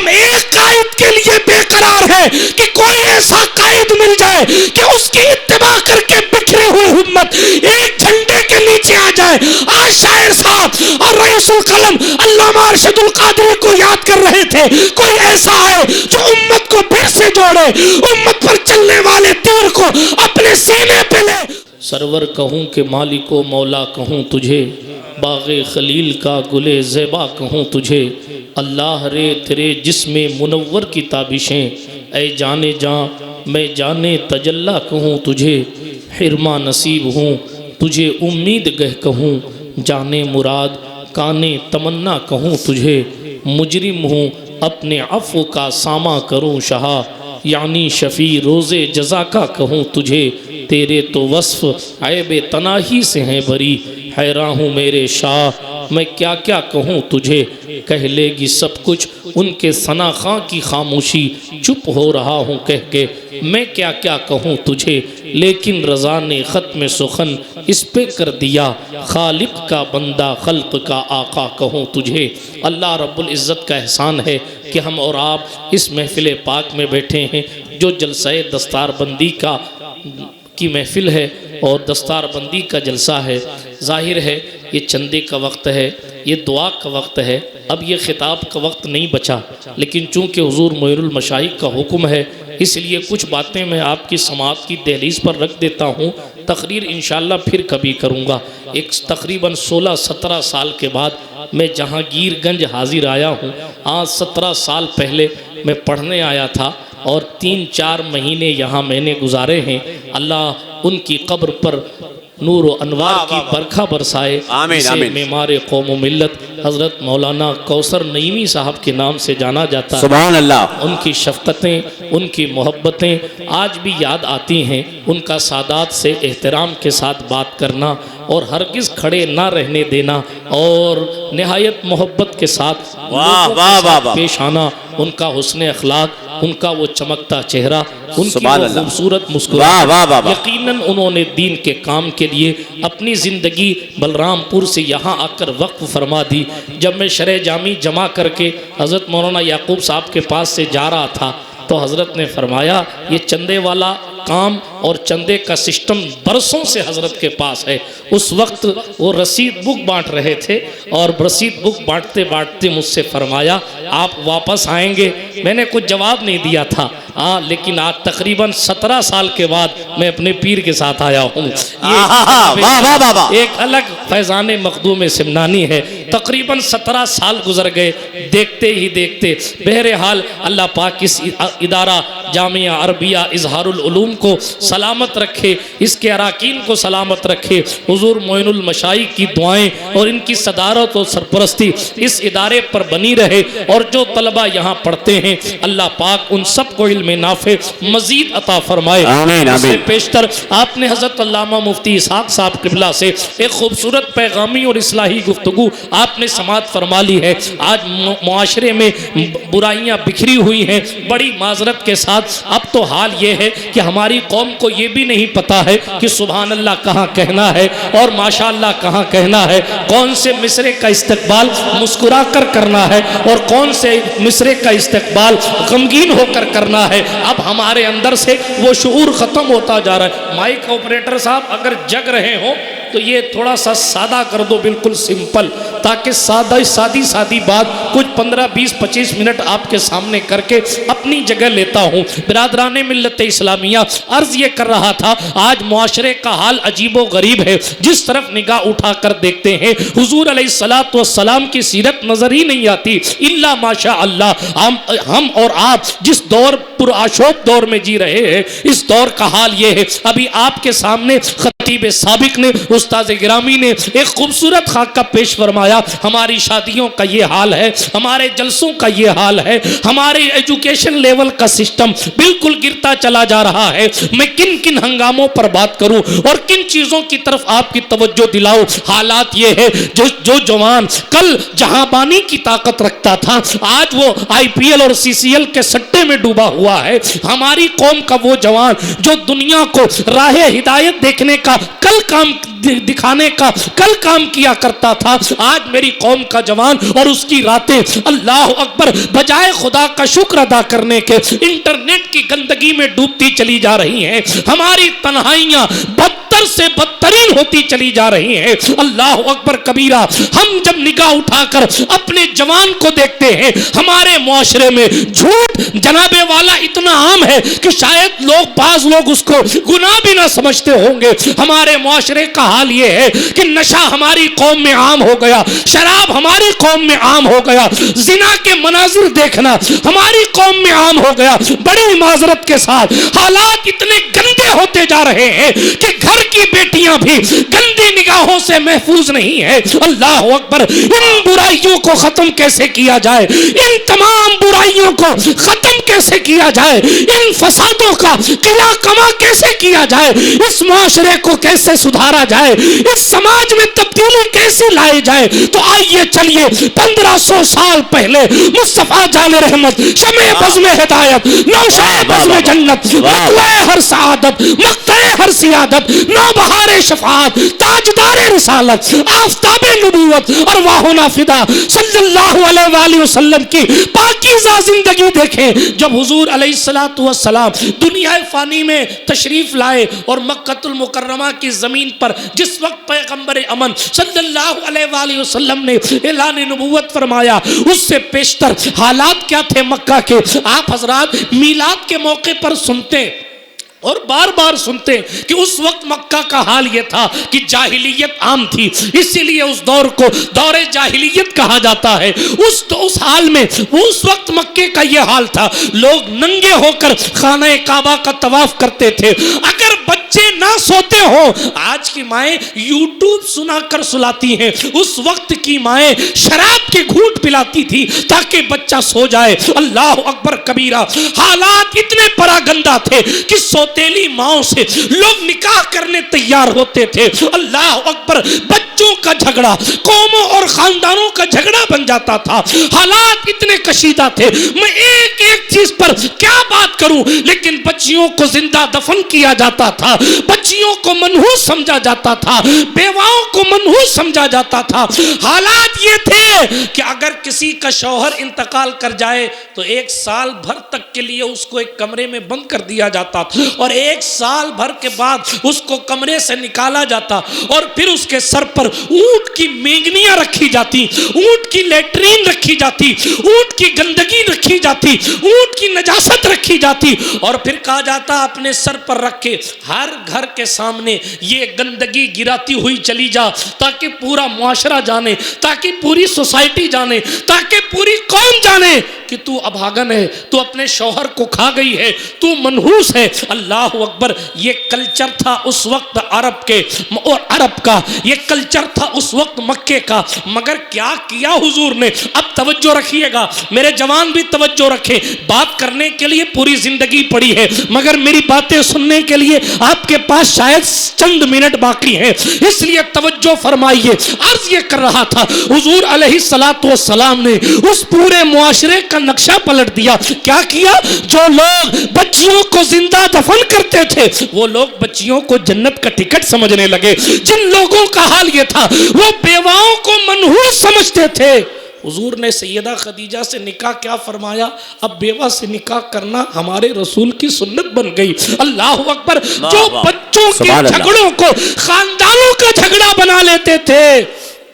ایک قائد کے لیے بے قرار ہیں کہ کوئی ایسا قائد مل جائے کہ اس کی اتباع کر کے بکھرے ہوئے امت ایک جھنڈے کے نیچے آ جائے. آج شاعر صاحب اور رئیس القلم علامہ ارشد القادری کو یاد کر رہے تھے. کوئی ایسا ہے جو امت کو پھر سے جوڑے, امت پر چلنے والے تیر کو اپنے سینے پہ لے. سرور کہوں کہ مالک و مولا کہوں تجھے, باغ خلیل کا گلے زیبا کہوں تجھے. اللہ رے تیرے جسم منور کی تابشیں, اے جانے جاں میں جانے تجلا کہوں تجھے. حرمہ نصیب ہوں تجھے امید گہ کہوں, جانے مراد کانے تمنا کہوں تجھے. مجرم ہوں اپنے عفو کا ساماں کروں شہا, یعنی شفیع روز جزا کا کہوں تجھے. تیرے تو وصف عیب تناہی سے ہیں بری, حیران ہوں میرے شاہ میں کیا کیا کہوں تجھے. کہہ لے گی سب کچھ ان کے ثنا خاں کی خاموشی, چپ ہو رہا ہوں کہہ کے میں کیا کیا کہوں تجھے. لیکن رضا نے ختم سخن اس پہ کر دیا, خالق کا بندہ خلق کا آقا کہوں تجھے. اللہ رب العزت کا احسان ہے کہ ہم اور آپ اس محفل پاک میں بیٹھے ہیں جو جلسہ دستار بندی کی محفل ہے اور دستار بندی کا جلسہ ہے. ظاہر ہے یہ چندے کا وقت ہے, یہ دعا کا وقت ہے, اب یہ خطاب کا وقت نہیں بچا, لیکن چونکہ حضور معین المشائخ کا حکم ہے اس لیے کچھ باتیں میں آپ کی سماعت کی دہلیز پر رکھ دیتا ہوں. تقریر انشاءاللہ پھر کبھی کروں گا. ایک تقریباً 16-17 سال کے بعد میں جہانگیر گنج حاضر آیا ہوں. آج 17 سال پہلے میں پڑھنے آیا تھا اور 3-4 مہینے یہاں میں نے گزارے ہیں. اللہ ان کی قبر پر نور و انوار کی برکھا برسائے. اسے معمار قوم و ملت حضرت مولانا کوثر نعیمی صاحب کے نام سے جانا جاتا ہے. سبحان اللہ. ان کی شفقتیں, ان کی محبتیں آج بھی یاد آتی ہیں. ان کا سادات سے احترام کے ساتھ بات کرنا اور ہرگز کھڑے نہ رہنے دینا اور نہایت محبت کے ساتھ پیش آنا, ان کا حسن اخلاق, ان کا وہ چمکتا چہرہ, ان کی وہ خوبصورت مسکراہٹ. یقیناً انہوں نے دین کے کام کے لیے اپنی زندگی بلرام پور سے یہاں آ کر وقف فرما دی. جب میں شرح جامی جمع کر کے حضرت مولانا یعقوب صاحب کے پاس سے جا رہا تھا تو حضرت نے فرمایا یہ چندے والا کام اور چندے کا سسٹم برسوں سے حضرت کے پاس ہے. اس وقت وہ رسید بک بانٹ رہے تھے اور رسید بک بانٹتے بانٹتے مجھ سے فرمایا آپ واپس آئیں گے. میں نے کچھ جواب نہیں دیا تھا, لیکن آج تقریباً 17 سال کے بعد میں اپنے پیر کے ساتھ آیا ہوں. ایک الگ فیضان مخدوم سمنانی ہے. تقریباً 17 سال گزر گئے دیکھتے ہی دیکھتے. بہرحال اللہ پاک اس ادارہ جامعہ عربیہ اظہار العلوم کو سلامت رکھے, اس کے اراکین کو سلامت رکھے. حضور معین المشائخ کی دعائیں اور ان کی صدارت و سرپرستی اس ادارے پر بنی رہے, اور جو طلبہ یہاں پڑھتے ہیں اللہ پاک ان سب کو علم نافع مزید عطا فرمائے. اس سے پیشتر آپ نے حضرت علامہ مفتی اسحاق صاحب قبلہ سے ایک خوبصورت پیغامی اور اصلاحی گفتگو آپ نے سماعت فرما لی ہے. آج معاشرے میں برائیاں بکھری ہوئی ہیں, بڑی معذرت کے ساتھ اب تو حال یہ ہے کہ ہماری قوم کو یہ بھی نہیں پتا ہے کہ سبحان اللہ کہاں کہنا ہے اور ماشاءاللہ کہاں کہنا ہے, کون سے مصرے کا استقبال مسکرا کر کرنا ہے اور کون سے مصرے کا استقبال غمگین ہو کر کرنا ہے. اب ہمارے اندر سے وہ شعور ختم ہوتا جا رہا ہے. مائک آپریٹر صاحب اگر جگ رہے ہوں تو یہ تھوڑا سا سادہ کر دو, بالکل سمپل, تاکہ سادی بات کچھ 15-20-25 منٹ آپ کے سامنے کر کے اپنی جگہ لیتا ہوں. برادران ملت اسلامیہ, عرض یہ کر رہا تھا آج معاشرے کا حال عجیب و غریب ہے. جس طرف نگاہ اٹھا کر دیکھتے ہیں حضور علیہ السلام کی سیرت نظر ہی نہیں آتی الا ماشاء اللہ. ہم اور آپ جس دور پرآشوب دور میں جی رہے ہیں اس دور کا حال یہ ہے. ابھی آپ کے سامنے خطیب سابق نے, استاد گرامی نے ایک خوبصورت خاکہ پیش فرمایا. ہماری شادیوں کا یہ حال ہے, ہمارے جلسوں کا یہ حال ہے, ہمارے ایجوکیشن لیول کا سسٹم بالکل گرتا چلا جا رہا ہے. میں کن کن ہنگاموں پر بات کروں اور کن چیزوں کی طرف آپ کی توجہ دلاؤں. حالات یہ ہے جو جوان کل جہاں بانی کی طاقت رکھتا تھا آج وہ IPL اور CCL کے سٹے میں ڈوبا ہوا ہے. ہماری قوم کا وہ جوان جو دنیا کو راہ ہدایت دیکھنے کا کل کام دکھانے کا کل کام کیا کرتا تھا، آج میری قوم کا جوان اور اس کی راتیں اللہ اکبر بجائے خدا کا شکر ادا کرنے کے انٹرنیٹ کی گندگی میں ڈوبتی چلی جا رہی ہیں، ہماری تنہائیاں بدتر سے بدترین ہوتی چلی جا رہی ہیں۔ اللہ اکبر کبیرہ، ہم جب نگاہ اٹھا کر اپنے جوان کو دیکھتے ہیں، ہمارے معاشرے میں جھوٹ جناب والا اتنا عام ہے کہ شاید بعض لوگ اس کو گناہ بھی نہ سمجھتے ہوں گے۔ ہمارے معاشرے کا حال یہ ہے کہ نشہ ہماری قوم میں عام ہو گیا، شراب ہماری قوم میں عام ہو گیا، زنا کے مناظر دیکھنا ہماری قوم میں عام ہو گیا۔ بڑی معذرت کے ساتھ حالات اتنے گندے ہوتے جا رہے ہیں کہ گھر کی بیٹیاں بھی گندی نگاہوں سے محفوظ نہیں ہے۔ اللہ اکبر، ان برائیوں کو ختم کیسے کیا جائے، ان تمام برائیوں کو ختم کیسے کیا جائے، ان فسادوں کا قلع کما کیسے کیا جائے، اس معاشرے کو کیسے سدھارا جائے، اس سماج میں تبدیلی کیسے لائے جائے، تو آئیے چلیے 1500 سال پہلے مصطفیٰ جان رحمت، شمع بزم ہدایت، نوشہ بزم جنت، مطلع ہر سعادت، مقطع ہر سیادت، نوبہار شفاعت، تاجدار رسالت، آفتاب نبوت، اور واہنا فدا صلی اللہ علیہ وآلہ وسلم کی پاکیزہ زندگی دیکھیں۔ جب حضور علیہ السلام دنیا فانی میں تشریف لائے اور مکہ المکرمہ کی زمین پر جس وقت پیغمبر امن صلی اللہ علیہ وآلہ وسلم نے اعلان نبوت فرمایا، اس سے پیشتر حالات کیا تھے مکہ کے، آپ حضرات میلاد کے موقع پر سنتے اور بار بار سنتے کہ اس وقت مکہ کا حال یہ تھا کہ جاہلیت عام تھی، اسی لیے اس دور کو دور جاہلیت کہا جاتا ہے۔ اس حال میں اس وقت مکے کا یہ حال تھا، لوگ ننگے ہو کر خانہ کعبہ کا طواف کرتے تھے۔ اگر بچے نہ سوتے ہوں، آج کی مائیں یوٹیوب سنا کر سلاتی ہیں، اس وقت کی مائیں شراب کے گھونٹ پلاتی تھی تاکہ بچہ سو جائے۔ اللہ اکبر کبیرہ، حالات اتنے پراگندہ تھے کہ سوتیلی ماؤں سے لوگ نکاح کرنے تیار ہوتے تھے۔ اللہ اکبر، بچوں کا جھگڑا قوموں اور خاندانوں کا جھگڑا بن جاتا تھا۔ حالات اتنے کشیدہ تھے، میں ایک ایک چیز پر کیا بات کروں، لیکن بچیوں کو زندہ دفن کیا جاتا تھا، بچیوں کو منحوس سمجھا جاتا تھا، بیواؤں کو منحوس سمجھا جاتا تھا۔ حالات یہ تھے کہ اگر کسی کا شوہر انتقال کر جائے تو 1 سال بھر تک کے لیے اس کو ایک کمرے میں بند کر دیا جاتا تھا، اور 1 سال بھر کے بعد اس کو کمرے سے نکالا جاتا، اور پھر اس کے سر پر اونٹ کی مینگنیاں رکھی جاتی، اونٹ کی لیٹرین رکھی جاتی، اونٹ کی گندگی رکھی جاتی، اونٹ کی نجاست رکھی جاتی، اور پھر کہا جاتا اپنے سر پر رکھ کے ہر گھر کے سامنے یہ گندگی گراتی ہوئی چلی جا، تاکہ پورا معاشرہ جانے، تاکہ پوری سوسائٹی جانے، تاکہ پوری قوم جانے کہ تو ابھاگن ہے، تو اپنے شوہر کو کھا گئی ہے، تو منحوس ہے۔ اللہ اکبر، یہ کلچر تھا اس وقت عرب کے اور عرب کا، یہ کلچر تھا اس وقت مکے کا۔ مگر کیا کیا حضور نے؟ اب توجہ رکھیے گا، میرے جوان بھی توجہ رکھیں، بات کرنے کے لیے پوری زندگی پڑی ہے، مگر میری باتیں سننے کے لیے آپ کے پاس شاید چند منٹ باقی ہیں، اس لیے توجہ فرمائیے۔ عرض یہ کر رہا تھا، حضور علیہ السلام نے اس پورے معاشرے کا نقشہ پلٹ دیا۔ کیا کیا؟ جو لوگ بچیوں کو زندہ دفن کرتے تھے، وہ لوگ بچیوں کو جنت کا ٹکٹ سمجھنے لگے۔ جن لوگوں کا حال یہ تھا، وہ بیواؤں کو منحوس سمجھتے تھے۔ حضور نے سیدہ خدیجہ سے نکاح کیا فرمایا؟ اب بیوہ سے نکاح کرنا ہمارے رسول کی سنت بن گئی۔ اللہ اکبر، جو بچوں کے جھگڑوں کو خاندانوں کا جھگڑا بنا لیتے تھے،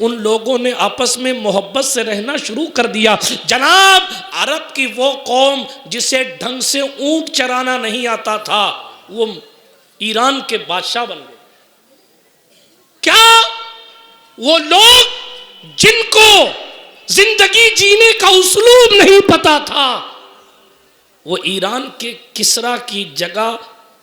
ان لوگوں نے آپس میں محبت سے رہنا شروع کر دیا۔ جناب، عرب کی وہ قوم جسے ڈھنگ سے اونٹ چرانا نہیں آتا تھا، وہ ایران کے بادشاہ بن گئے۔ کیا؟ وہ لوگ جن کو زندگی جینے کا اسلوب نہیں پتا تھا، وہ ایران کے کسرا کی جگہ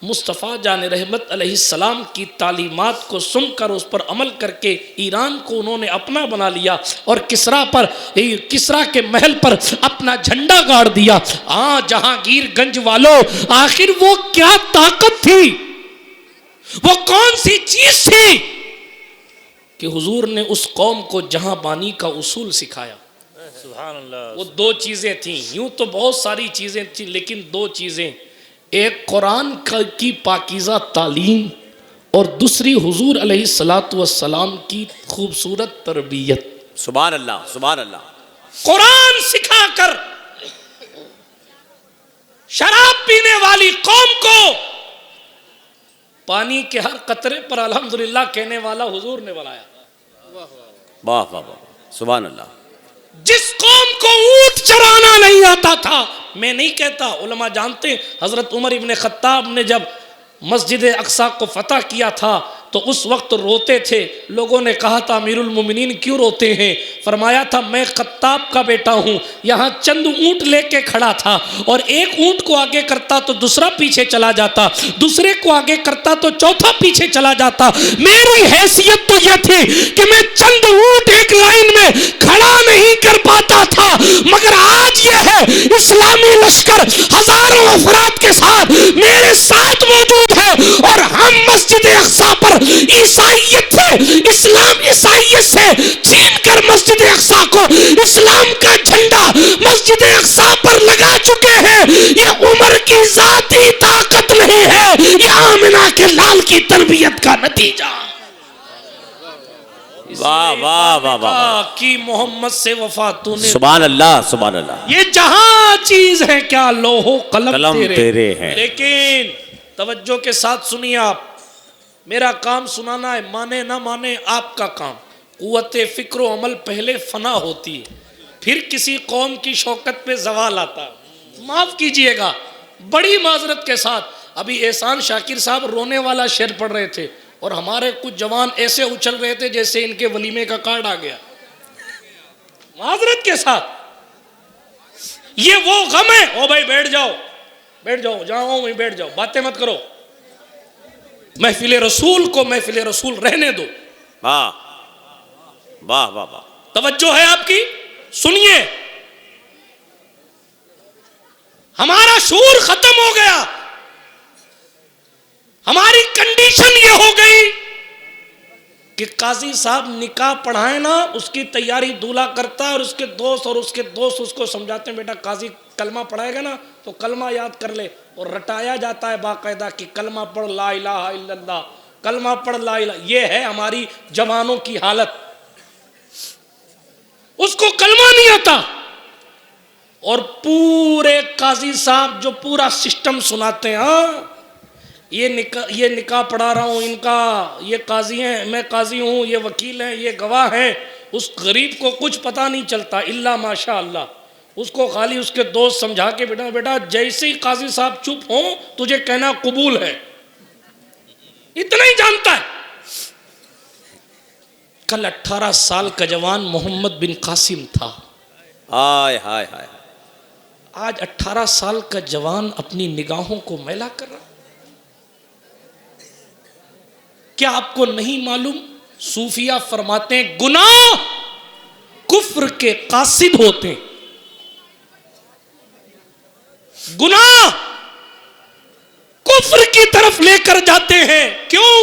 مصطفیٰ جان رحمت علیہ السلام کی تعلیمات کو سن کر اس پر عمل کر کے ایران کو انہوں نے اپنا بنا لیا، اور کسرا کے محل پر اپنا جھنڈا گاڑ دیا۔ جہانگیر گنج والوں، آخر وہ کیا طاقت تھی، وہ کون سی چیز تھی کہ حضور نے اس قوم کو جہاں بانی کا اصول سکھایا؟ سبحان اللہ۔ وہ 2 چیزیں تھیں، یوں تو بہت ساری چیزیں تھیں، لیکن 2 چیزیں، ایک قرآن کی پاکیزہ تعلیم اور دوسری حضور علیہ الصلاۃ والسلام کی خوبصورت تربیت. سبحان اللہ سبحان اللہ. قرآن سکھا کر شراب پینے والی قوم کو پانی کے ہر قطرے پر الحمدللہ کہنے والا حضور نے بنایا. واہ واہ واہ سبحان اللہ. جس قوم کو اونٹ چرانا نہیں آتا تھا، میں نہیں کہتا، علماء جانتے ہیں، حضرت عمر ابن خطاب نے جب مسجد اقصی کو فتح کیا تھا تو اس وقت روتے تھے. لوگوں نے کہا تھا امیر المومنین کیوں روتے ہیں؟ فرمایا تھا میں خطاب کا بیٹا ہوں، یہاں چند اونٹ لے کے کھڑا تھا اور ایک اونٹ کو آگے کرتا تو دوسرا پیچھے چلا جاتا، دوسرے کو آگے کرتا تو چوتھا پیچھے چلا جاتا. میری حیثیت تو یہ تھی کہ میں چند اونٹ ایک لائن میں کھڑا نہیں کر پاتا تھا، مگر آج یہ ہے اسلامی لشکر ہزاروں افراد کے ساتھ میرے ساتھ موجود ہے اور ہم مسجد اقصی پر عیسائیت سے اسلام، عیسائیت سے چھین کر مسجد اقصی کو اسلام کا جھنڈا مسجد اقصی پر لگا چکے ہیں. یہ عمر کی ذاتی طاقت نہیں ہے، یہ آمنہ کے لال کی تربیت کا نتیجہ. واہ واہ واہ واہ کی محمد سے وفا تو نے. سبحان اللہ سبحان اللہ. یہ جہاں چیز ہے کیا لوح قلم تیرے ہیں. لیکن توجہ کے ساتھ سنیے، آپ میرا کام سنانا ہے، مانے نہ مانے آپ کا کام. قوت فکر و عمل پہلے فنا ہوتی ہے، پھر کسی قوم کی شوکت پہ زوال آتا. معاف کیجئے گا بڑی معذرت کے ساتھ. ابھی احسان شاکر صاحب رونے والا شعر پڑھ رہے تھے اور ہمارے کچھ جوان ایسے اچھل رہے تھے جیسے ان کے ولیمے کا کارڈ آ گیا. معذرت کے ساتھ یہ وہ غم ہے. او بھائی بیٹھ جاؤ بیٹھ جاؤ، جاؤ وہیں بیٹھ جاؤ، باتیں مت کرو. محفل رسول کو محفل رسول رہنے دو. واہ واہ واہ واہ. توجہ ہے آپ کی، سنیے. ہمارا شعور ختم ہو گیا، ہماری کنڈیشن یہ ہو گئی کہ قاضی صاحب نکاح پڑھائے نا، اس کی تیاری دولہا کرتا ہے اور اس کے دوست اس کو سمجھاتے ہیں بیٹا قاضی کلمہ پڑھائے گا نا تو کلمہ یاد کر لے، اور رٹایا جاتا ہے باقاعدہ کہ کلمہ پڑھ لا الہ الا اللہ، کلمہ پڑھ لا الہ. یہ ہے ہماری جوانوں کی حالت. اس کو کلمہ نہیں آتا اور پورے قاضی صاحب جو پورا سسٹم سناتے ہیں، ہاں یہ نکاح پڑھا رہا ہوں، ان کا یہ قاضی ہیں، میں قاضی ہوں، یہ وکیل ہیں، یہ گواہ ہیں. اس غریب کو کچھ پتہ نہیں چلتا الا ماشاء اللہ. اس کو خالی اس کے دوست سمجھا کے بیٹا جیسے ہی قاضی صاحب چپ ہوں تجھے کہنا قبول ہے، اتنا ہی جانتا ہے. کل 18 سال کا جوان محمد بن قاسم تھا، ہائے ہائے ہائے. آج 18 سال کا جوان اپنی نگاہوں کو میلا کر رہا. کیا آپ کو نہیں معلوم؟ صوفیہ فرماتے ہیں گناہ کفر کے قاصد ہوتے ہیں. گناہ کفر کی طرف لے کر جاتے ہیں. کیوں؟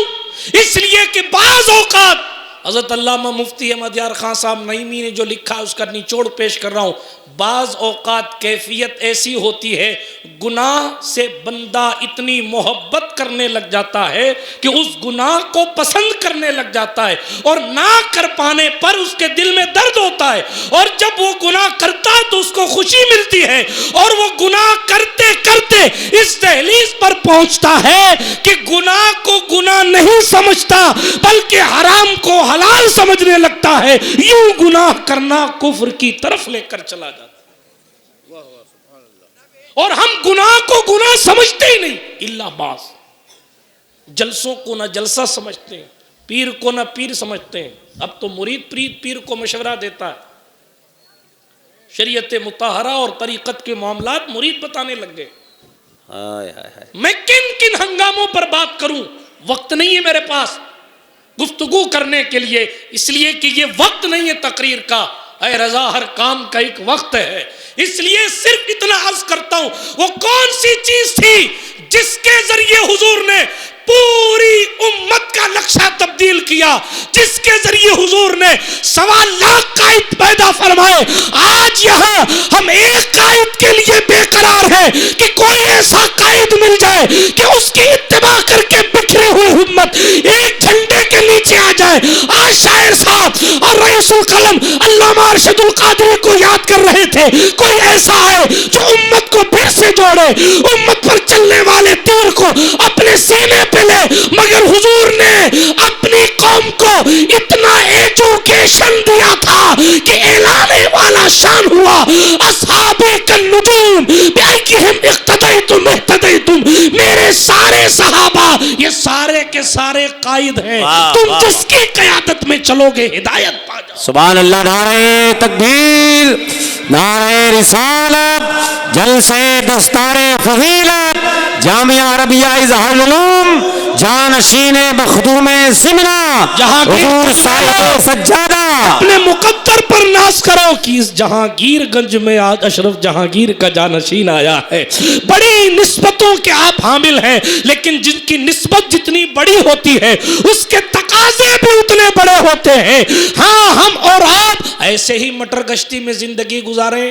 اس لیے کہ بعض اوقات حضرت علامہ مفتی احمد یار خان صاحب نعیمی نے جو لکھا اس کا نچوڑ پیش کر رہا ہوں. بعض اوقات کیفیت ایسی ہوتی ہے گناہ سے بندہ اتنی محبت کرنے لگ جاتا ہے کہ اس گناہ کو پسند کرنے لگ جاتا ہے اور نہ کر پانے پر اس کے دل میں درد ہوتا ہے، اور جب وہ گناہ کرتا ہے تو اس کو خوشی ملتی ہے، اور وہ گناہ کرتے کرتے اس دہلیز پر پہنچتا ہے کہ گناہ کو گناہ نہیں سمجھتا بلکہ حرام کو حلال سمجھنے لگتا ہے. یوں گناہ کرنا کفر کی طرف لے کر چلا جاتا. اور ہم گناہ کو گناہ سمجھتے ہی نہیں الا بعض. جلسوں کو نہ جلسہ سمجھتے ہیں، پیر کو نہ پیر سمجھتے ہیں. اب تو مرید پیر کو مشورہ دیتا ہے. شریعت مطہرہ اور طریقت کے معاملات مرید بتانے لگ گئے. میں کن کن ہنگاموں پر بات کروں، وقت نہیں ہے میرے پاس گفتگو کرنے کے لیے، اس لیے کہ یہ وقت نہیں ہے تقریر کا. اے رضا ہر کام کا ایک وقت ہے، اس لیے صرف اتنا عرض کرتا ہوں وہ کون سی چیز تھی جس کے ذریعے حضور نے پوری امت کا نقشہ تبدیل کیا، جس کے ذریعے حضور نے 1.25 لاکھ قائد پیدا فرمائے۔ آج یہاں ہم ایک قائد کے لیے بے قرار ہیں کہ کوئی ایسا قائد مل جائے کہ اس کی اتباع کر کے بکھرے ہوئے امت ایک جھنڈے کے نیچے آ جائے۔ آج شاعر صاحب اور رئیس القلم علامہ ارشد القادری کو یاد کر رہے تھے، کوئی ایسا ہے جو امت کو پھر سے جوڑے، امت پر چلنے والے تیر کو اپنے سینے پہ لے۔ مگر حضور نے اپنی قوم کو اتنا ایجوکیشن دیا تھا کہ اعلان والا شان ہوا، اصحاب النجوم بأیہم اقتدیتم اہتدیتم، میرے سارے صحابہ یہ سارے کے سارے قائد ہیں، تم جس کی قیادت میں چلو گے ہدایت پا جاؤ۔ سبحان اللہ، نعرہ تکبیر، نعرہ رسالت، جلسے دستار فضیلت، جامعہ عربیہ اظہار العلوم، جانشین مخدوم سمنا، حضور صاحب سجادہ، اپنے مقدر پر ناز کرو کہ اس جہانگیر گنج میں آج اشرف جہانگیر کا جانشین آیا ہے۔ بڑی نسبتوں کے آپ حامل ہیں، لیکن جن کی نسبت جتنی بڑی ہوتی ہے اس کے تقاضے بھی اتنے بڑے ہوتے ہیں۔ ہاں، ہم اور آپ ایسے ہی مٹر گشتی میں زندگی گزاریں